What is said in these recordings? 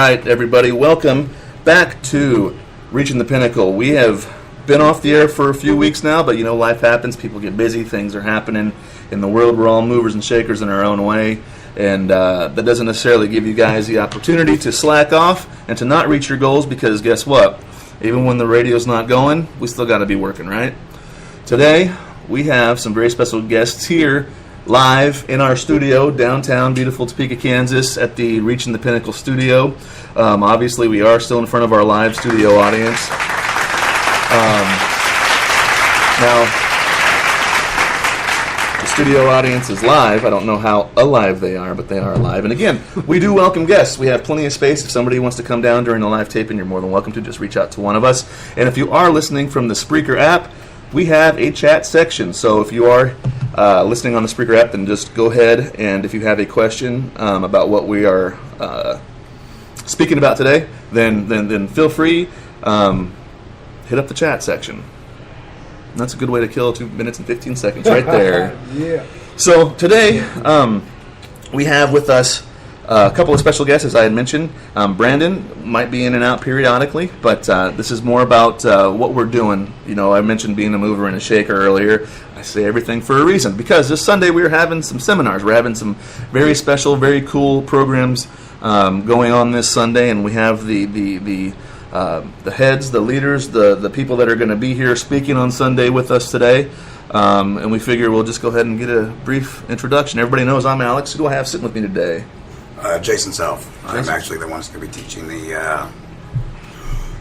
right, everybody, welcome back to Reaching the Pinnacle. We have been off the air for a few weeks now, but life happens. People get busy. Things are happening in the world. We're all movers and shakers in our own way, and that doesn't necessarily give you guys the opportunity to slack off and to not reach your goals, because guess what? Even when the radio's not going, we still got to be working, right? Today, we have some very special guests here live in our studio, downtown beautiful Topeka, Kansas, at the Reaching the Pinnacle studio. Obviously, we are still in front of our live studio audience. Now, the studio audience is live. I don't know how alive they are, but they are alive. And again, we do welcome guests. We have plenty of space. If somebody wants to come down during the live taping, you're more than welcome to. Just reach out to one of us. And if you are listening from the Spreaker app, we have a chat section. So if you are listening on the Spreaker app, then just go ahead, and if you have a question about what we are speaking about today, then feel free, hit up the chat section. And that's a good way to kill 2 minutes and 15 seconds right there. Yeah. So today we have with us a couple of special guests, as I had mentioned. Brandon might be in and out periodically, but this is more about what we're doing. I mentioned being a mover and a shaker earlier. I say everything for a reason, because this Sunday we're having some seminars. We're having some very special, very cool programs going on this Sunday, and we have the heads, the leaders, the people that are going to be here speaking on Sunday with us today. And we figure we'll just go ahead and get a brief introduction. Everybody knows I'm Alex. Who do I have sitting with me today? Jason Self. I'm actually the one that's going to be teaching the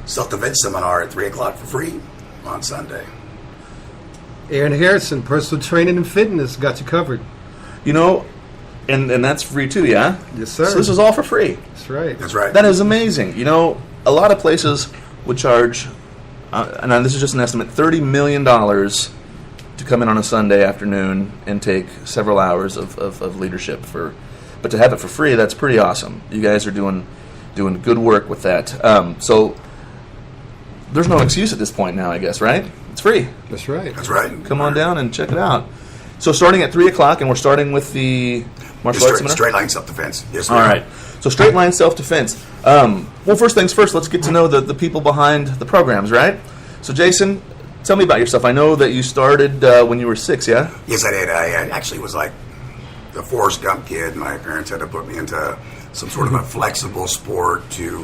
self-defense seminar at 3 o'clock for free on Sunday. Aaron Harrison, personal training and fitness, got you covered. And that's free too, yeah? Yes, sir. So this is all for free. That's right. That's right. That is amazing. A lot of places would charge, and this is just an estimate, $30 million to come in on a Sunday afternoon and take several hours of leadership but to have it for free, that's pretty awesome. You guys are doing good work with that. So there's no excuse at this point now, I guess, right? It's free. That's right. That's right. Come on down and check it out. So starting at 3 o'clock, and we're starting with the martial arts seminar? Straight line self-defense. Yes, all right. So straight line self-defense. Well, first things first, let's get to know the people behind the programs, right? So Jason, tell me about yourself. I know that you started when you were 6, yeah? Yes, I did. I actually was like the Forrest Gump kid. My parents had to put me into some sort of a flexible sport to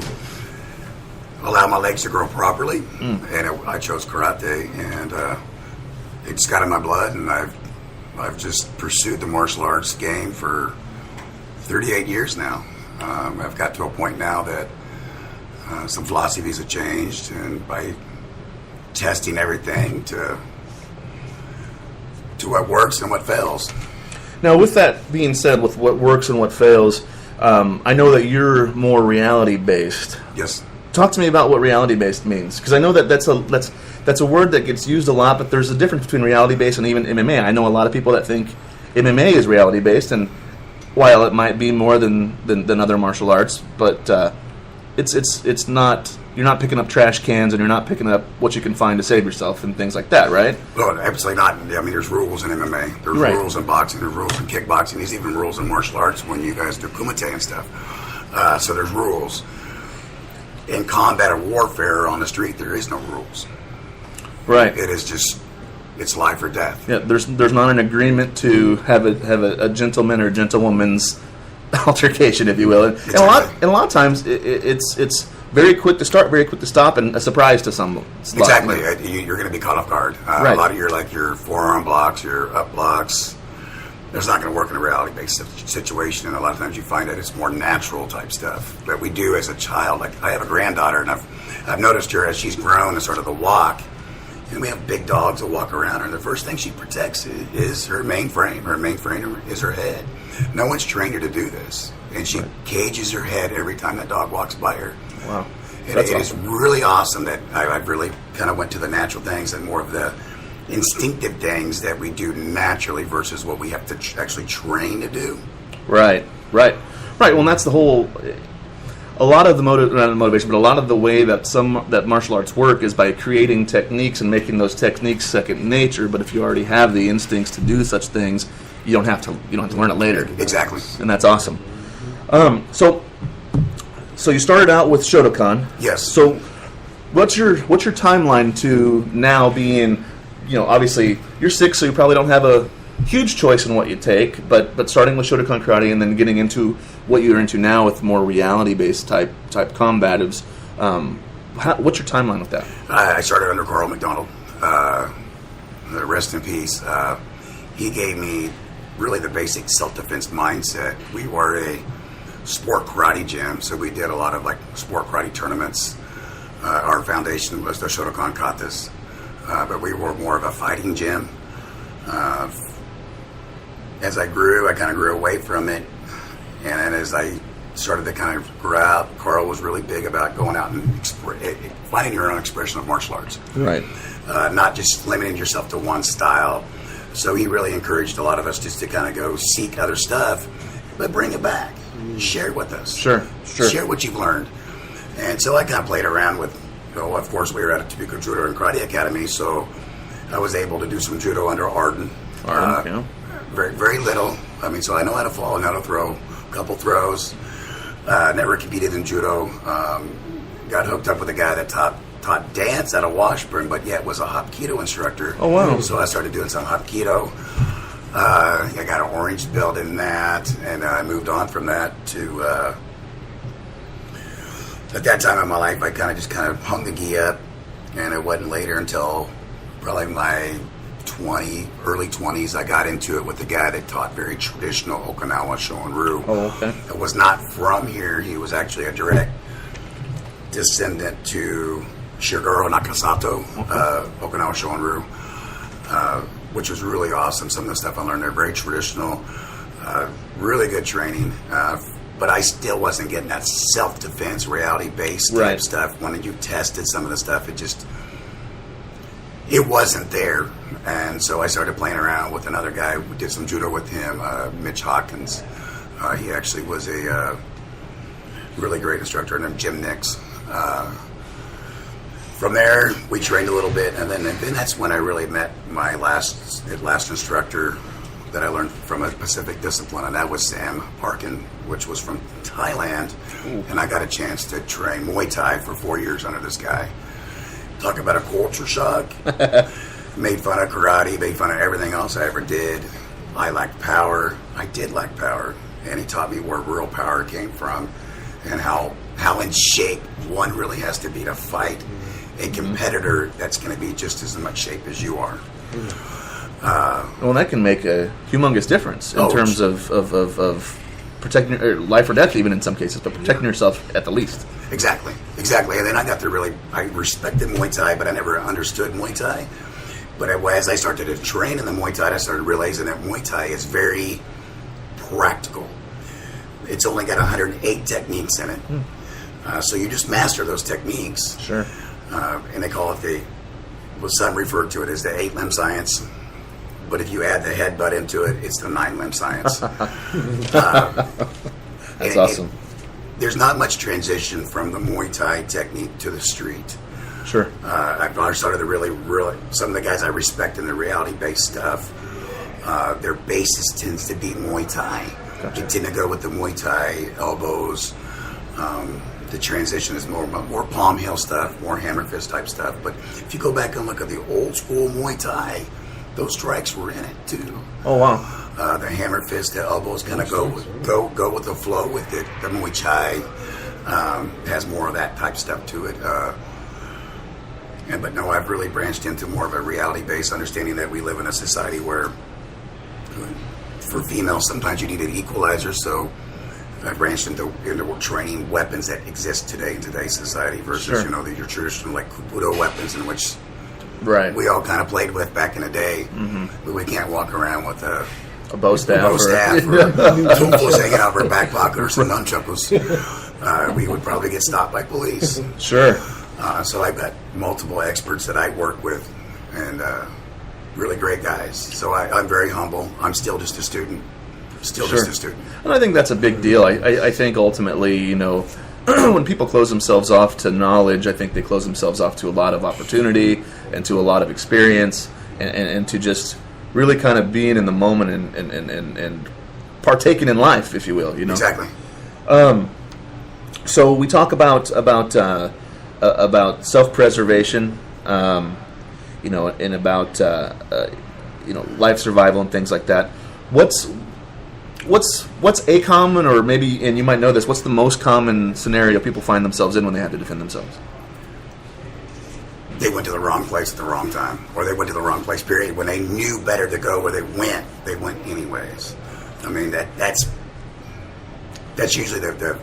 allow my legs to grow properly. And I chose karate, and it just got in my blood, and I've just pursued the martial arts game for 38 years now. I've got to a point now that some philosophies have changed, and by testing everything to what works and what fails. Now, with that being said, with what works and what fails, I know that you're more reality-based. Yes. Talk to me about what reality-based means, because I know that that's a word that gets used a lot, but there's a difference between reality-based and even MMA. I know a lot of people that think MMA is reality-based, and while it might be more than other martial arts, but it's not. You're not picking up trash cans, and you're not picking up what you can find to save yourself and things like that, right? Well, absolutely not. I mean, there's rules in MMA. There's rules in boxing. There's rules in kickboxing. There's even rules in martial arts when you guys do kumite and stuff. So there's rules. In combat or warfare on the street, there is no rules. Right. It is just, it's life or death. Yeah. There's not an agreement to have a gentleman or gentlewoman's altercation, if you will. And a lot of times it's very quick to start, very quick to stop, and a surprise to some. Exactly. You're going to be caught off guard. Right. A lot of your forearm blocks, your up blocks, it's not going to work in a reality-based situation, and a lot of times you find that it's more natural type stuff that we do as a child. Like, I have a granddaughter, and I've noticed her as she's grown and sort of the walk, and we have big dogs that walk around her, and the first thing she protects is her mainframe. Her mainframe is her head. No one's trained her to do this, and she cages her head every time that dog walks by her. Wow. It is really awesome that I've really kind of went to the natural things and more of the instinctive things that we do naturally versus what we have to actually train to do. Right. Well, and that's the whole. A lot of the motivation, but a lot of the way that martial arts work is by creating techniques and making those techniques second nature. But if you already have the instincts to do such things, you don't have to learn it later. Exactly. And that's awesome. So So you started out with Shotokan. Yes. So what's your timeline to now being, obviously you're 6, so you probably don't have a huge choice in what you take, but starting with Shotokan Karate and then getting into what you're into now with more reality-based type combatives, what's your timeline with that? I started under Carl McDonald. Rest in peace. He gave me really the basic self-defense mindset. We were a sport karate gym, so we did a lot of sport karate tournaments. Our foundation was the Shotokan Katas, but we were more of a fighting gym. As I grew, I kind of grew away from it, and then as I started to kind of grow out, Carl was really big about going out and finding your own expression of martial arts. Right. Not just limiting yourself to one style. So he really encouraged a lot of us just to kind of go seek other stuff, but bring it back. Share it with us. Sure. Share what you've learned. And so I kind of played around with, of course, we were at a Tobacco Judo and Karate Academy, so I was able to do some judo under Arden. Yeah. Very, very little. So I know how to fall and how to throw. A couple throws. Never competed in judo. Got hooked up with a guy that taught dance out of Washburn, but yet was a Hapkido instructor. Oh, wow. So I started doing some Hapkido. I got an orange belt in that, and I moved on from that to... at that time in my life, I kind of hung the gi up, and it wasn't later until probably my early 20s, I got into it with the guy that taught very traditional Okinawa Shorin-ryu. Oh, okay. It was not from here. He was actually a direct descendant to Shigeru Nakasato, Okinawa Shorin-ryu, which was really awesome. Some of the stuff I learned there, very traditional, really good training. But I still wasn't getting that self-defense, reality-based type stuff. When you tested some of the stuff, it wasn't there. And so I started playing around with another guy. We did some judo with him, Mitch Hawkins. He actually was a really great instructor named Jim Nix. From there, we trained a little bit, and then that's when I really met my last instructor that I learned from a Pacific discipline, and that was Sam Parkin, which was from Thailand. Ooh. And I got a chance to train Muay Thai for 4 years under this guy. Talk about a culture shock. Made fun of karate, made fun of everything else I ever did. I lacked power. I did lack power. And he taught me where real power came from and how in shape one really has to be to fight a competitor that's going to be just as much shape as you are. Well, that can make a humongous difference in terms of protecting life or death, even in some cases, but protecting yourself at the least. Exactly. And then I got to I respected Muay Thai, but I never understood Muay Thai. But as I started to train in the Muay Thai, I started realizing that Muay Thai is very practical. It's only got 108 techniques in it. So you just master those techniques. Sure. And they call it some referred to it as the 8-limb science. But if you add the headbutt into it, it's the 9-limb science. That's awesome. There's not much transition from the Muay Thai technique to the street. Sure. I've started to really, some of the guys I respect in the reality-based stuff, their basis tends to be Muay Thai. Gotcha. They tend to go with the Muay Thai elbows. The transition is more palm heel stuff, more hammer fist type stuff. But if you go back and look at the old school Muay Thai, those strikes were in it too. Oh wow! The hammer fist, the elbows kind of go with the flow with it. The Muay Thai has more of that type stuff to it. But no, I've really branched into more of a reality-based understanding that we live in a society where, for females, sometimes you need an equalizer. So I branched into training weapons that exist today in today's society versus your traditional Kubudo weapons in which we all kind of played with back in the day. Mm-hmm. But we can't walk around with a bow staff or tools hanging out of our back pocket or some nunchuckles. We would probably get stopped by police. Sure. So I've got multiple experts that I work with, and really great guys. So I'm very humble. I'm still just a student. Just a student. And I think that's a big deal. I think ultimately, when people close themselves off to knowledge, I think they close themselves off to a lot of opportunity and to a lot of experience and to just really kind of being in the moment and partaking in life, if you will. Exactly. So we talk about self-preservation, and about life survival and things like that. What's a common, or maybe, and you might know this, what's the most common scenario people find themselves in when they have to defend themselves? They went to the wrong place at the wrong time, or they went to the wrong place, period. When they knew better to go where they went anyways. I mean, that's usually the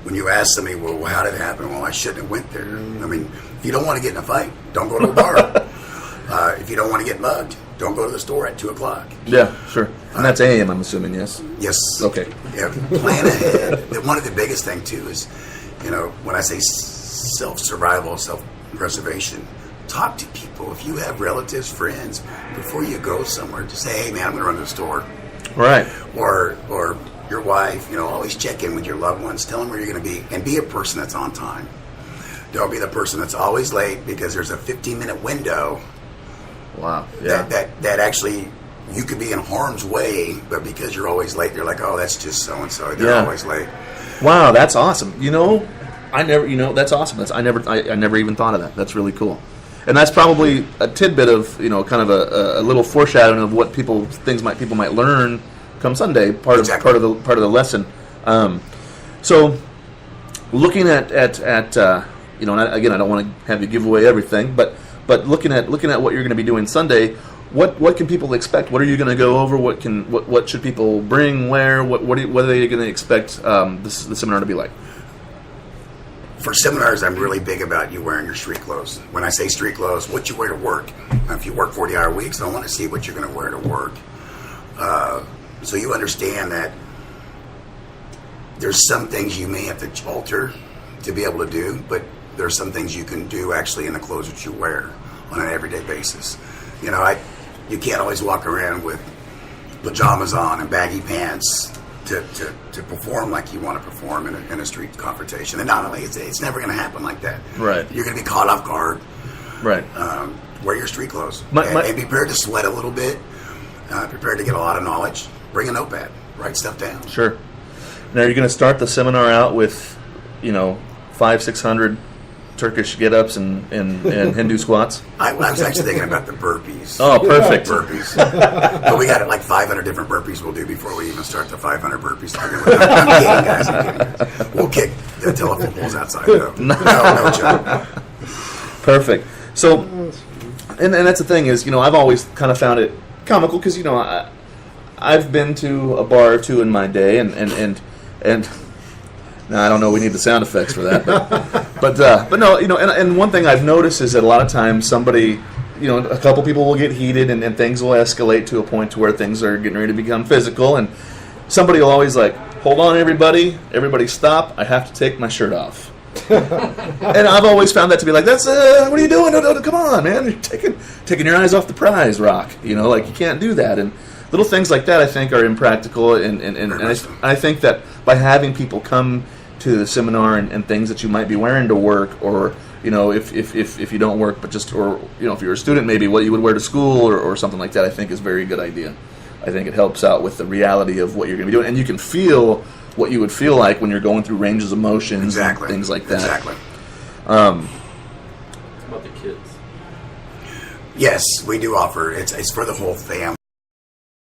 when you ask somebody, well, how did it happen? Well, I shouldn't have went there. I mean, if you don't want to get in a fight, don't go to a bar. If you don't want to get mugged, don't go to the store at 2 o'clock. Yeah, sure. And that's AM, I'm assuming, yes? Yes. Okay. Yeah, plan ahead. One of the biggest thing, too, is, when I say self-survival, self-preservation, talk to people. If you have relatives, friends, before you go somewhere, just say, hey, man, I'm going to run to the store. Right. Or your wife, always check in with your loved ones. Tell them where you're going to be, and be a person that's on time. Don't be the person that's always late, because there's a 15-minute window. Wow. Yeah. That actually, you could be in harm's way, but because you're always late, you're like, oh, that's just so-and-so. They're always late. Wow, that's awesome. That's awesome. I never even thought of that. That's really cool. And that's probably a tidbit of, kind of a little foreshadowing of what people might learn come Sunday, part of the lesson. So, looking at and again, I don't want to have you give away everything, but looking at what you're going to be doing Sunday, what can people expect? What are you going to go over? What should people bring? Where? What are they going to expect the seminar to be like? For seminars, I'm really big about you wearing your street clothes. When I say street clothes, what you wear to work. If you work 40-hour weeks, I want to see what you're going to wear to work. So you understand that there's some things you may have to alter to be able to do, but there's some things you can do actually in the clothes that you wear on an everyday basis. You can't always walk around with pajamas on and baggy pants to perform like you want to perform in a street confrontation. And not only, it's never going to happen like that. Right. You're going to be caught off guard. Right. Wear your street clothes. And be prepared to sweat a little bit. Prepared to get a lot of knowledge. Bring a notepad. Write stuff down. Sure. Now, you're going to start the seminar out with, 500-600 Turkish get-ups and Hindu squats? I was actually thinking about the burpees. Oh, perfect. Burpees. But we got 500 different burpees we'll do before we even start the 500 burpees. I'm kidding, guys. We'll kick the telephone poles outside, though. No joke. Perfect. So, and that's the thing is, I've always kind of found it comical because, I've been to a bar or two in my day, and now I don't know. We need the sound effects for that, but no, and one thing I've noticed is that a lot of times somebody, a couple people will get heated, and things will escalate to a point to where things are getting ready to become physical, and somebody will always hold on, everybody stop, I have to take my shirt off. And I've always found that to be that's what are you doing? No, come on, man, you're taking your eyes off the prize, Rock. You can't do that. And little things like that I think are impractical, and I think that by having people come to the seminar and things that you might be wearing to work, or if you don't work, but just, or if you're a student, maybe what you would wear to school or something like that, I think is a very good idea. I think it helps out with the reality of what you're going to be doing, and you can feel what you would feel like when you're going through ranges of motions and things like that. Exactly. What about the kids? Yes, we do offer. It's for the whole family.